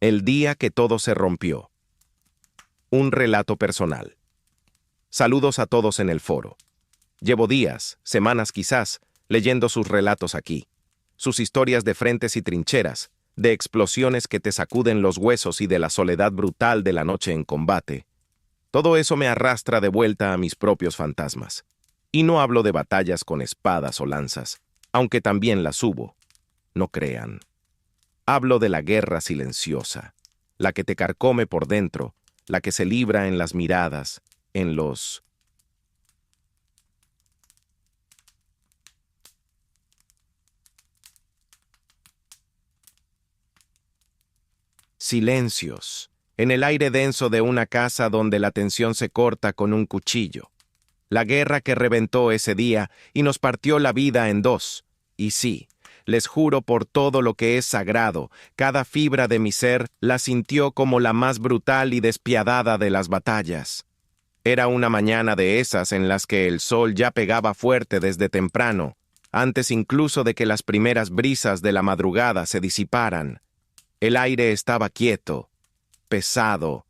El día que todo se rompió. Un relato personal. Saludos a todos en el foro. Llevo días, semanas quizás, leyendo sus relatos aquí. Sus historias de frentes y trincheras, de explosiones que te sacuden los huesos y de la soledad brutal de la noche en combate. Todo eso me arrastra de vuelta a mis propios fantasmas. Y no hablo de batallas con espadas o lanzas, aunque también las hubo. No crean. Hablo de la guerra silenciosa, la que te carcome por dentro, la que se libra en las miradas, en los silencios, en el aire denso de una casa donde la tensión se corta con un cuchillo. La guerra que reventó ese día y nos partió la vida en dos. Y sí, les juro por todo lo que es sagrado, cada fibra de mi ser la sintió como la más brutal y despiadada de las batallas. Era una mañana de esas en las que el sol ya pegaba fuerte desde temprano, antes incluso de que las primeras brisas de la madrugada se disiparan. El aire estaba quieto, pesado,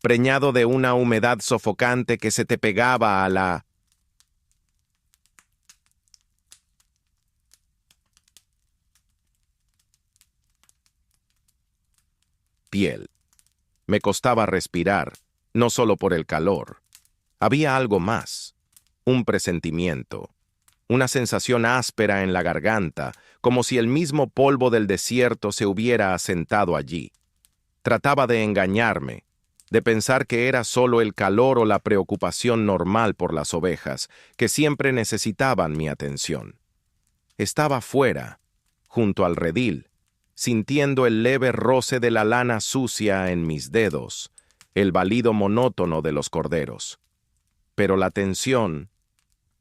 preñado de una humedad sofocante que se te pegaba a la piel. Me costaba respirar, no solo por el calor. Había algo más, un presentimiento, una sensación áspera en la garganta, como si el mismo polvo del desierto se hubiera asentado allí. Trataba de engañarme, de pensar que era solo el calor o la preocupación normal por las ovejas, que siempre necesitaban mi atención. Estaba fuera, junto al redil, sintiendo el leve roce de la lana sucia en mis dedos, el balido monótono de los corderos. Pero la tensión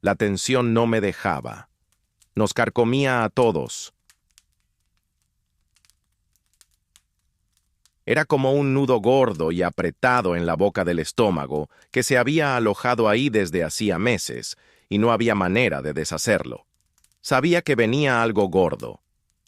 no me dejaba. Nos carcomía a todos. Era como un nudo gordo y apretado en la boca del estómago que se había alojado ahí desde hacía meses, y no había manera de deshacerlo. Sabía que venía algo gordo.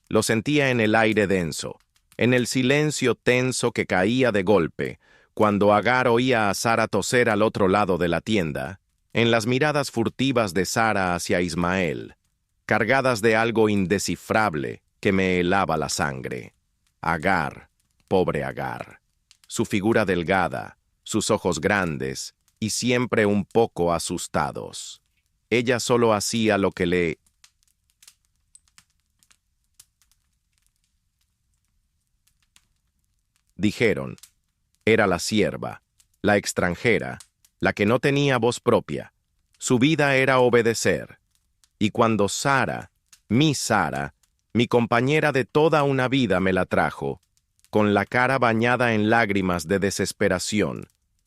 Lo sentía en el aire denso, en el silencio tenso que caía de golpe, cuando Agar oía a Sara toser al otro lado de la tienda, en las miradas furtivas de Sara hacia Ismael, cargadas de algo indescifrable que me helaba la sangre. Agar, pobre Agar, su figura delgada, sus ojos grandes y siempre un poco asustados. Ella solo hacía lo que le dijeron. Era la sierva, la extranjera, la que no tenía voz propia. Su vida era obedecer. Y cuando Sara, mi compañera de toda una vida me la trajo, con la cara bañada en lágrimas de desesperación,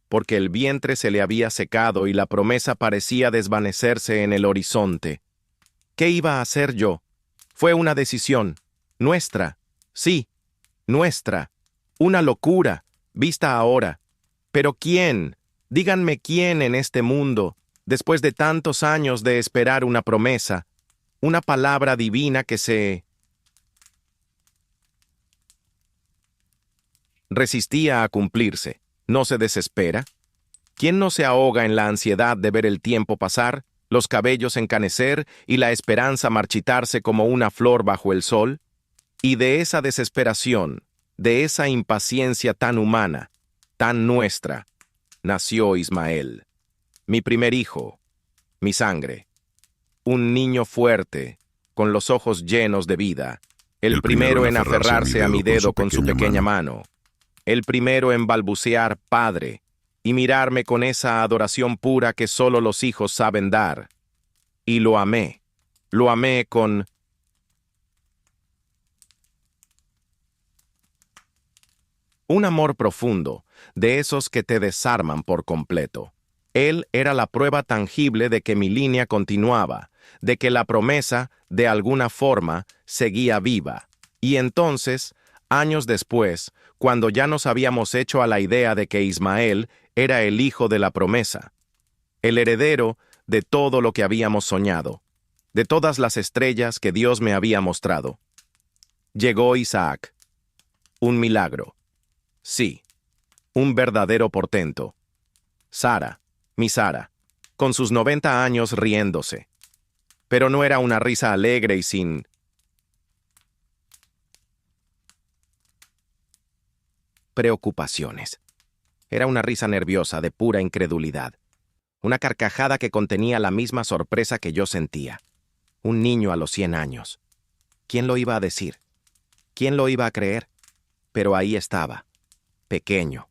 porque el vientre se le había secado y la promesa parecía desvanecerse en el horizonte. ¿Qué iba a hacer yo? Fue una decisión, nuestra, sí, nuestra, una locura, vista ahora. Pero ¿quién? Díganme quién en este mundo, después de tantos años de esperar una promesa, una palabra divina que se resistía a cumplirse, no se desespera? ¿Quién no se ahoga en la ansiedad de ver el tiempo pasar, los cabellos encanecer y la esperanza marchitarse como una flor bajo el sol? Y de esa desesperación, de esa impaciencia tan humana, tan nuestra, nació Ismael, mi primer hijo, mi sangre. Un niño fuerte, con los ojos llenos de vida, el primero en aferrarse a mi dedo con su pequeña mano, el primero en balbucear «Padre» y mirarme con esa adoración pura que solo los hijos saben dar. Y lo amé con un amor profundo, de esos que te desarman por completo. Él era la prueba tangible de que mi línea continuaba, de que la promesa, de alguna forma, seguía viva. Y entonces, años después, cuando ya nos habíamos hecho a la idea de que Ismael era el hijo de la promesa, el heredero de todo lo que habíamos soñado, de todas las estrellas que Dios me había mostrado, llegó Isaac. Un milagro. Sí, un verdadero portento. Sara, mi Sara, con sus 90 años riéndose. Pero no era una risa alegre y sin preocupaciones. Era una risa nerviosa de pura incredulidad. Una carcajada que contenía la misma sorpresa que yo sentía. Un niño a los 100 años. ¿Quién lo iba a decir? ¿Quién lo iba a creer? Pero ahí estaba, pequeño,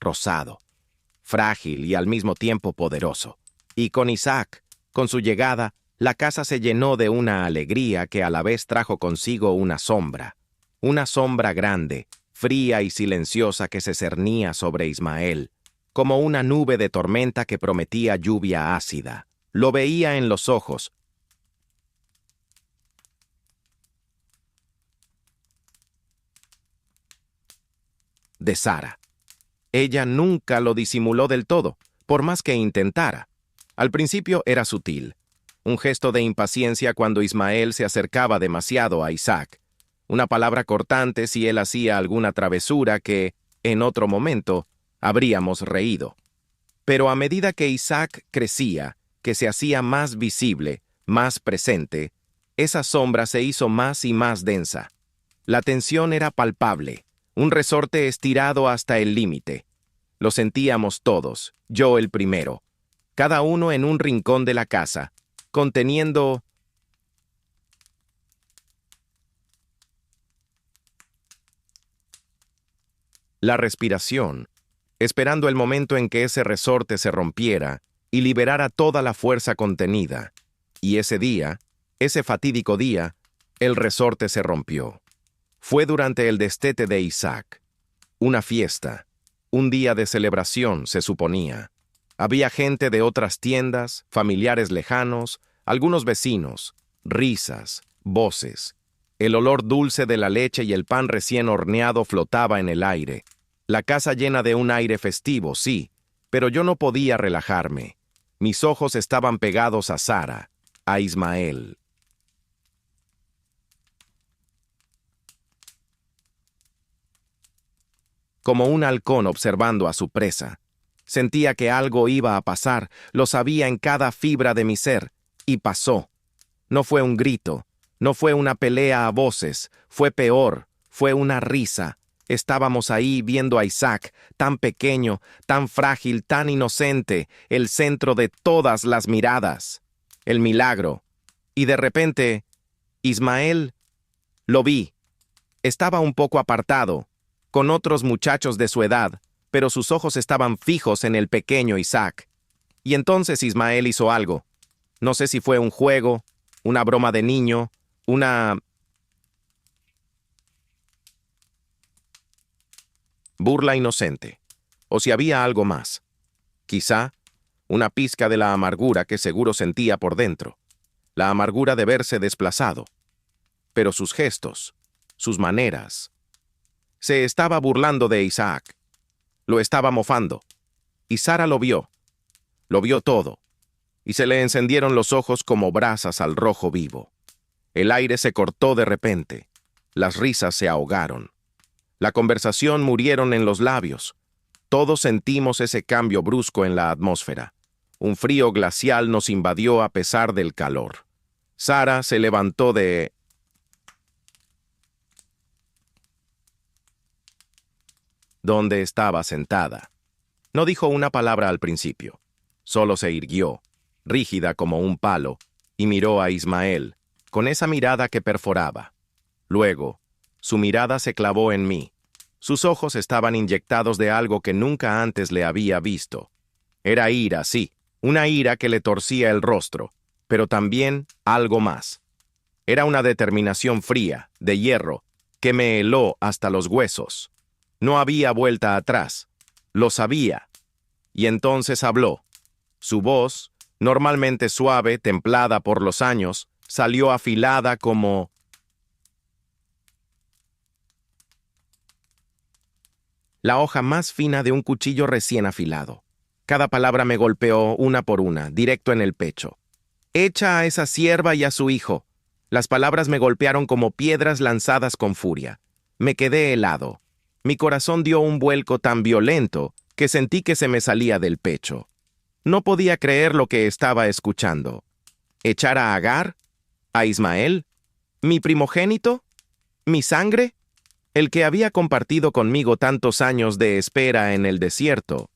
rosado, frágil y al mismo tiempo poderoso. Y con Isaac, con su llegada, la casa se llenó de una alegría que a la vez trajo consigo una sombra grande, fría y silenciosa que se cernía sobre Ismael, como una nube de tormenta que prometía lluvia ácida. Lo veía en los ojos. De Sara. Ella nunca lo disimuló del todo, por más que intentara. Al principio era sutil, un gesto de impaciencia cuando Ismael se acercaba demasiado a Isaac, una palabra cortante si él hacía alguna travesura que, en otro momento, habríamos reído. Pero a medida que Isaac crecía, que se hacía más visible, más presente, esa sombra se hizo más y más densa. La tensión era palpable, un resorte estirado hasta el límite. Lo sentíamos todos, yo el primero, cada uno en un rincón de la casa, conteniendo la respiración, esperando el momento en que ese resorte se rompiera y liberara toda la fuerza contenida. Y ese día, ese fatídico día, el resorte se rompió. Fue durante el destete de Isaac. Una fiesta, un día de celebración, se suponía. Había gente de otras tiendas, familiares lejanos, algunos vecinos, risas, voces. El olor dulce de la leche y el pan recién horneado flotaba en el aire. La casa llena de un aire festivo, sí, pero yo no podía relajarme. Mis ojos estaban pegados a Sara, a Ismael. Como un halcón observando a su presa. Sentía que algo iba a pasar, lo sabía en cada fibra de mi ser, y pasó. No fue un grito, no fue una pelea a voces, fue peor, fue una risa. Estábamos ahí viendo a Isaac, tan pequeño, tan frágil, tan inocente, el centro de todas las miradas. El milagro. Y de repente, Ismael, lo vi. Estaba un poco apartado, con otros muchachos de su edad, pero sus ojos estaban fijos en el pequeño Isaac. Y entonces Ismael hizo algo. No sé si fue un juego, una broma de niño, una burla inocente, o si había algo más. Quizá una pizca de la amargura que seguro sentía por dentro, la amargura de verse desplazado. Pero sus gestos, sus maneras. Se estaba burlando de Isaac. Lo estaba mofando. Y Sara lo vio todo, y se le encendieron los ojos como brasas al rojo vivo. El aire se cortó de repente. Las risas se ahogaron. La conversación murieron en los labios. Todos sentimos ese cambio brusco en la atmósfera. Un frío glacial nos invadió a pesar del calor. Sara se levantó de donde estaba sentada. No dijo una palabra al principio. Solo se irguió, rígida como un palo, y miró a Ismael, con esa mirada que perforaba. Luego, su mirada se clavó en mí. Sus ojos estaban inyectados de algo que nunca antes le había visto. Era ira, sí, una ira que le torcía el rostro, pero también algo más. Era una determinación fría, de hierro, que me heló hasta los huesos. No había vuelta atrás. Lo sabía. Y entonces habló. Su voz, normalmente suave, templada por los años, salió afilada como la hoja más fina de un cuchillo recién afilado. Cada palabra me golpeó una por una, directo en el pecho. Echa a esa sierva y a su hijo. Las palabras me golpearon como piedras lanzadas con furia. Me quedé helado. Mi corazón dio un vuelco tan violento que sentí que se me salía del pecho. No podía creer lo que estaba escuchando. ¿Echar a Agar? ¿A Ismael? ¿Mi primogénito? ¿Mi sangre? El que había compartido conmigo tantos años de espera en el desierto.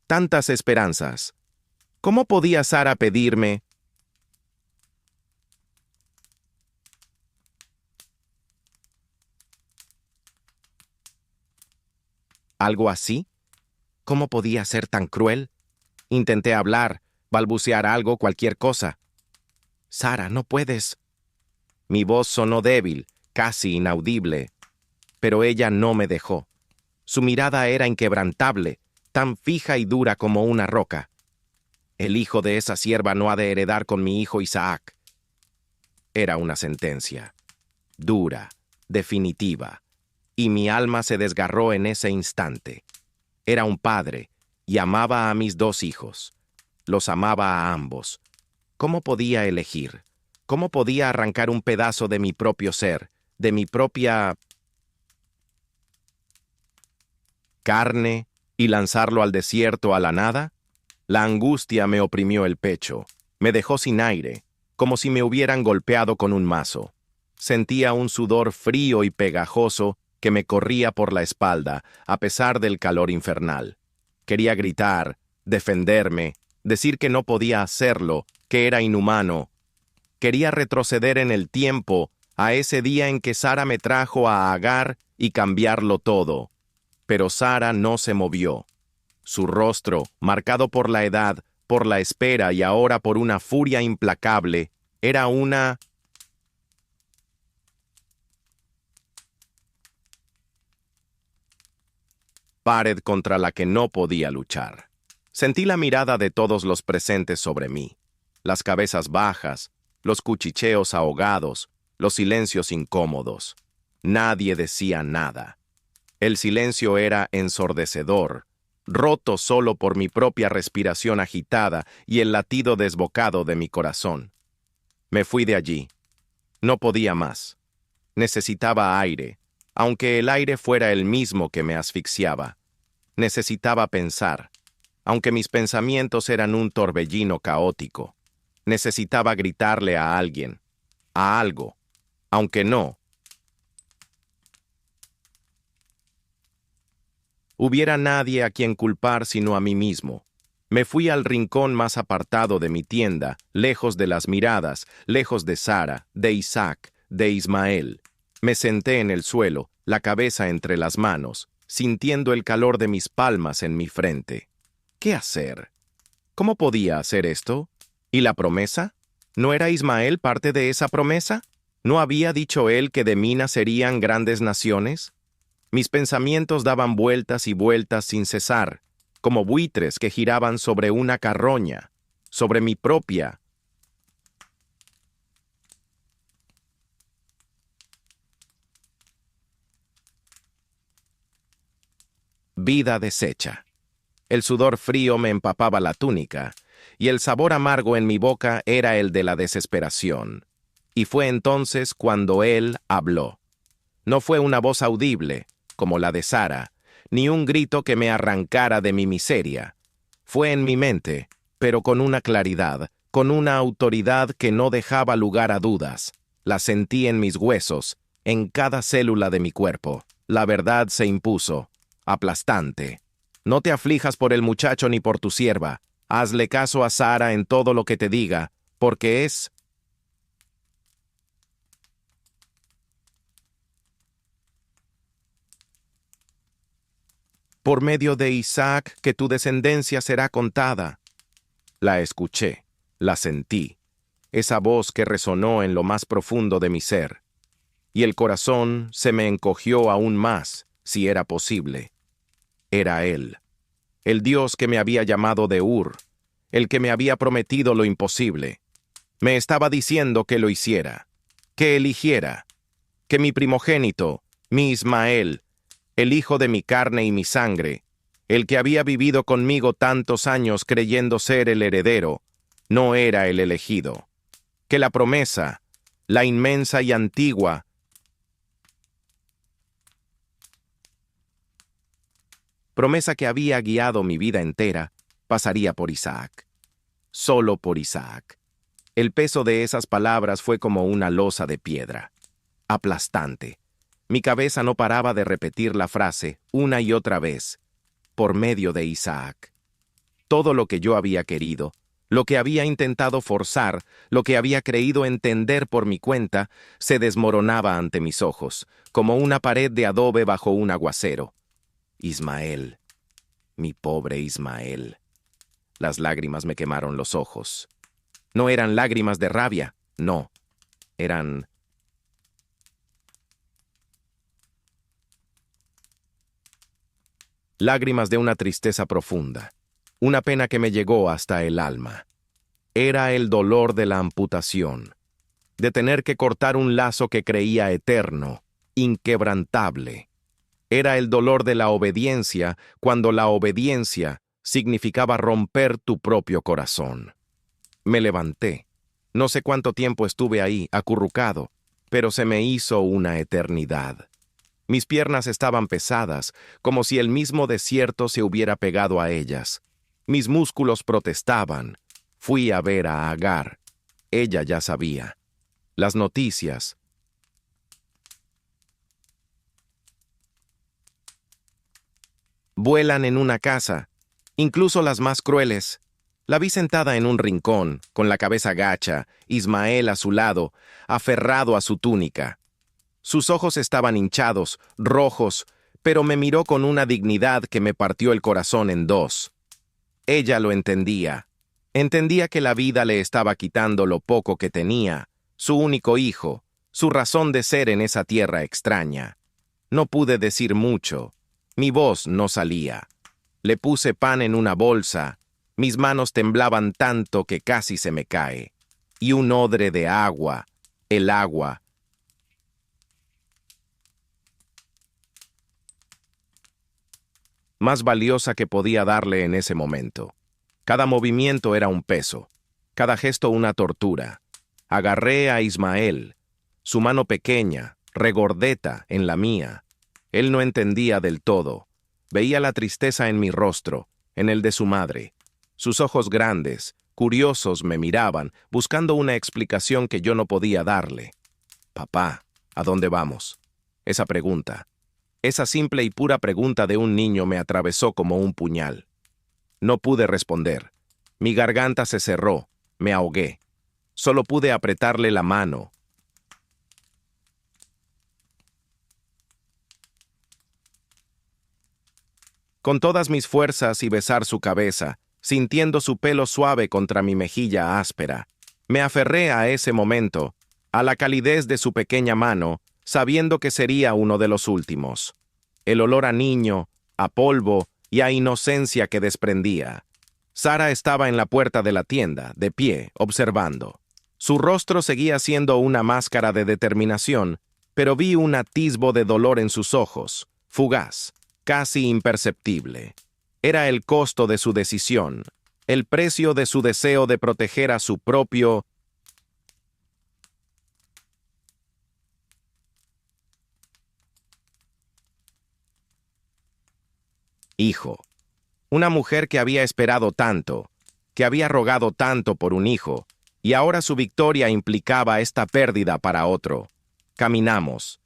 Tantas esperanzas. ¿Cómo podía Sara pedirme? ¿Algo así? ¿Cómo podía ser tan cruel? Intenté hablar, balbucear algo, cualquier cosa. Sara, no puedes. Mi voz sonó débil, casi inaudible, pero ella no me dejó. Su mirada era inquebrantable, tan fija y dura como una roca. El hijo de esa sierva no ha de heredar con mi hijo Isaac. Era una sentencia, dura, definitiva, y mi alma se desgarró en ese instante. Era un padre, y amaba a mis dos hijos. Los amaba a ambos. ¿Cómo podía elegir? ¿Cómo podía arrancar un pedazo de mi propio ser, de mi propia carne, y lanzarlo al desierto, a la nada? La angustia me oprimió el pecho, me dejó sin aire, como si me hubieran golpeado con un mazo. Sentía un sudor frío y pegajoso que me corría por la espalda, a pesar del calor infernal. Quería gritar, defenderme, decir que no podía hacerlo, que era inhumano. Quería retroceder en el tiempo, a ese día en que Sara me trajo a Agar y cambiarlo todo. Pero Sara no se movió. Su rostro, marcado por la edad, por la espera y ahora por una furia implacable, era una pared contra la que no podía luchar. Sentí la mirada de todos los presentes sobre mí, las cabezas bajas, los cuchicheos ahogados, los silencios incómodos. Nadie decía nada. El silencio era ensordecedor, roto solo por mi propia respiración agitada y el latido desbocado de mi corazón. Me fui de allí. No podía más. Necesitaba aire, aunque el aire fuera el mismo que me asfixiaba. Necesitaba pensar, aunque mis pensamientos eran un torbellino caótico. Necesitaba gritarle a alguien, a algo, aunque no hubiera nadie a quien culpar sino a mí mismo. Me fui al rincón más apartado de mi tienda, lejos de las miradas, lejos de Sara, de Isaac, de Ismael. Me senté en el suelo, la cabeza entre las manos, sintiendo el calor de mis palmas en mi frente. ¿Qué hacer? ¿Cómo podía hacer esto? ¿Y la promesa? ¿No era Ismael parte de esa promesa? ¿No había dicho él que de mí nacerían grandes naciones? Mis pensamientos daban vueltas y vueltas sin cesar, como buitres que giraban sobre una carroña, sobre mi propia vida deshecha. El sudor frío me empapaba la túnica, y el sabor amargo en mi boca era el de la desesperación. Y fue entonces cuando él habló. No fue una voz audible, como la de Sara, ni un grito que me arrancara de mi miseria. Fue en mi mente, pero con una claridad, con una autoridad que no dejaba lugar a dudas. La sentí en mis huesos, en cada célula de mi cuerpo. La verdad se impuso, aplastante. No te aflijas por el muchacho ni por tu sierva. Hazle caso a Sara en todo lo que te diga, porque es por medio de Isaac que tu descendencia será contada. La escuché, la sentí, esa voz que resonó en lo más profundo de mi ser. Y el corazón se me encogió aún más, si era posible. Era él, el Dios que me había llamado de Ur, el que me había prometido lo imposible. Me estaba diciendo que lo hiciera, que eligiera, que mi primogénito, mi Ismael, el hijo de mi carne y mi sangre, el que había vivido conmigo tantos años creyendo ser el heredero, no era el elegido, que la promesa, la inmensa y antigua, promesa que había guiado mi vida entera, pasaría por Isaac. Solo por Isaac. El peso de esas palabras fue como una losa de piedra. Aplastante. Mi cabeza no paraba de repetir la frase una y otra vez, por medio de Isaac. Todo lo que yo había querido, lo que había intentado forzar, lo que había creído entender por mi cuenta, se desmoronaba ante mis ojos, como una pared de adobe bajo un aguacero. Ismael, mi pobre Ismael. Las lágrimas me quemaron los ojos. No eran lágrimas de rabia, no. Eran lágrimas de una tristeza profunda, una pena que me llegó hasta el alma. Era el dolor de la amputación, de tener que cortar un lazo que creía eterno, inquebrantable. Era el dolor de la obediencia cuando la obediencia significaba romper tu propio corazón. Me levanté. No sé cuánto tiempo estuve ahí, acurrucado, pero se me hizo una eternidad. Mis piernas estaban pesadas, como si el mismo desierto se hubiera pegado a ellas. Mis músculos protestaban. Fui a ver a Agar. Ella ya sabía. Las noticias. Vuelan en una casa, incluso las más crueles. La vi sentada en un rincón, con la cabeza gacha, Ismael a su lado, aferrado a su túnica. Sus ojos estaban hinchados, rojos, pero me miró con una dignidad que me partió el corazón en dos. Ella lo entendía. Entendía que la vida le estaba quitando lo poco que tenía, su único hijo, su razón de ser en esa tierra extraña. No pude decir mucho. Mi voz no salía. Le puse pan en una bolsa. Mis manos temblaban tanto que casi se me cae. Y un odre de agua. El agua. Más valiosa que podía darle en ese momento. Cada movimiento era un peso, cada gesto una tortura. Agarré a Ismael, su mano pequeña, regordeta, en la mía. Él no entendía del todo. Veía la tristeza en mi rostro, en el de su madre. Sus ojos grandes, curiosos, me miraban, buscando una explicación que yo no podía darle. Papá, ¿a dónde vamos? Esa pregunta. Esa simple y pura pregunta de un niño me atravesó como un puñal. No pude responder. Mi garganta se cerró, me ahogué. Solo pude apretarle la mano. Con todas mis fuerzas y besar su cabeza, sintiendo su pelo suave contra mi mejilla áspera. Me aferré a ese momento, a la calidez de su pequeña mano, sabiendo que sería uno de los últimos. El olor a niño, a polvo y a inocencia que desprendía. Sara estaba en la puerta de la tienda, de pie, observando. Su rostro seguía siendo una máscara de determinación, pero vi un atisbo de dolor en sus ojos, fugaz, casi imperceptible. Era el costo de su decisión, el precio de su deseo de proteger a su propio hijo. Una mujer que había esperado tanto, que había rogado tanto por un hijo, y ahora su victoria implicaba esta pérdida para otro. Caminamos.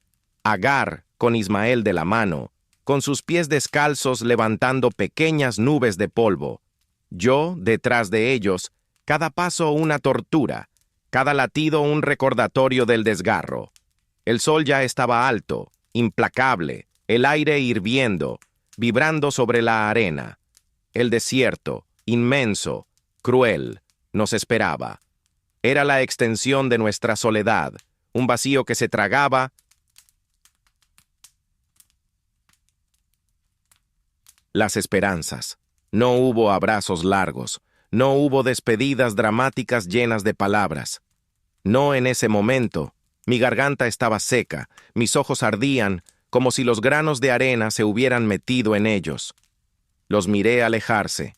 Agar, con Ismael de la mano, con sus pies descalzos levantando pequeñas nubes de polvo. Yo, detrás de ellos, cada paso una tortura, cada latido un recordatorio del desgarro. El sol ya estaba alto, implacable, el aire hirviendo, vibrando sobre la arena. El desierto, inmenso, cruel, nos esperaba. Era la extensión de nuestra soledad, un vacío que se tragaba. Las esperanzas. No hubo abrazos largos, no hubo despedidas dramáticas llenas de palabras. No en ese momento. Mi garganta estaba seca, mis ojos ardían, como si los granos de arena se hubieran metido en ellos. Los miré alejarse.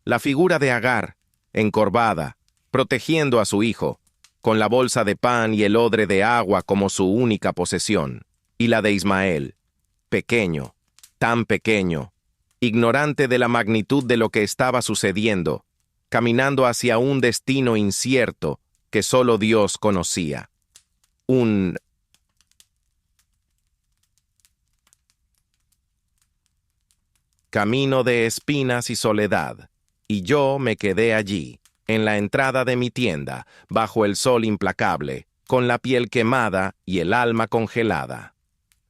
La figura de Agar, encorvada, protegiendo a su hijo, con la bolsa de pan y el odre de agua como su única posesión, y la de Ismael, pequeño, tan pequeño, ignorante de la magnitud de lo que estaba sucediendo, caminando hacia un destino incierto que solo Dios conocía. Un camino de espinas y soledad, y yo me quedé allí, en la entrada de mi tienda, bajo el sol implacable, con la piel quemada y el alma congelada.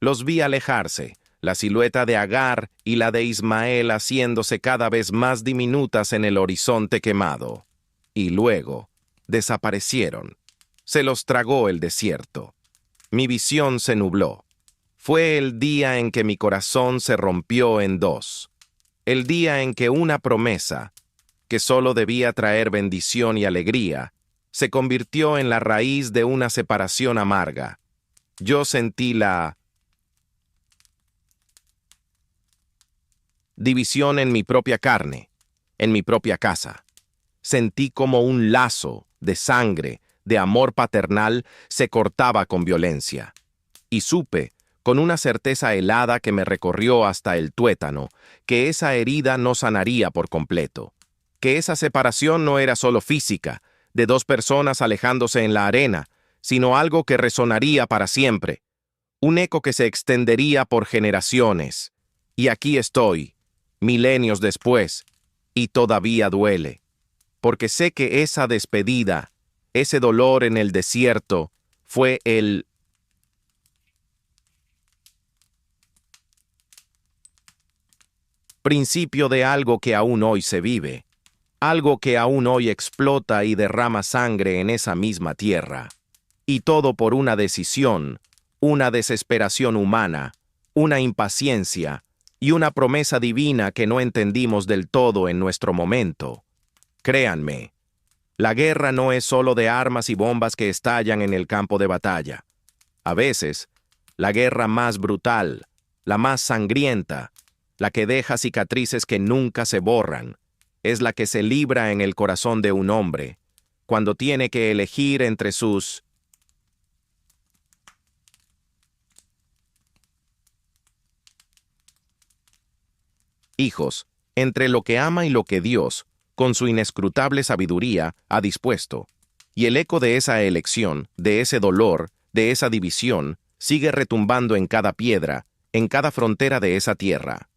Los vi alejarse, la silueta de Agar y la de Ismael haciéndose cada vez más diminutas en el horizonte quemado. Y luego, desaparecieron. Se los tragó el desierto. Mi visión se nubló. Fue el día en que mi corazón se rompió en dos. El día en que una promesa, que solo debía traer bendición y alegría, se convirtió en la raíz de una separación amarga. Yo sentí la división en mi propia carne, en mi propia casa. Sentí como un lazo de sangre, de amor paternal, se cortaba con violencia. Y supe, con una certeza helada que me recorrió hasta el tuétano, que esa herida no sanaría por completo, que esa separación no era solo física, de dos personas alejándose en la arena, sino algo que resonaría para siempre, un eco que se extendería por generaciones. Y aquí estoy, milenios después, y todavía duele, porque sé que esa despedida, ese dolor en el desierto, fue el principio de algo que aún hoy se vive, algo que aún hoy explota y derrama sangre en esa misma tierra. Y todo por una decisión, una desesperación humana, una impaciencia y una promesa divina que no entendimos del todo en nuestro momento. Créanme, la guerra no es solo de armas y bombas que estallan en el campo de batalla. A veces, la guerra más brutal, la más sangrienta, la que deja cicatrices que nunca se borran, es la que se libra en el corazón de un hombre, cuando tiene que elegir entre sus hijos, entre lo que ama y lo que Dios, con su inescrutable sabiduría, ha dispuesto. Y el eco de esa elección, de ese dolor, de esa división, sigue retumbando en cada piedra, en cada frontera de esa tierra.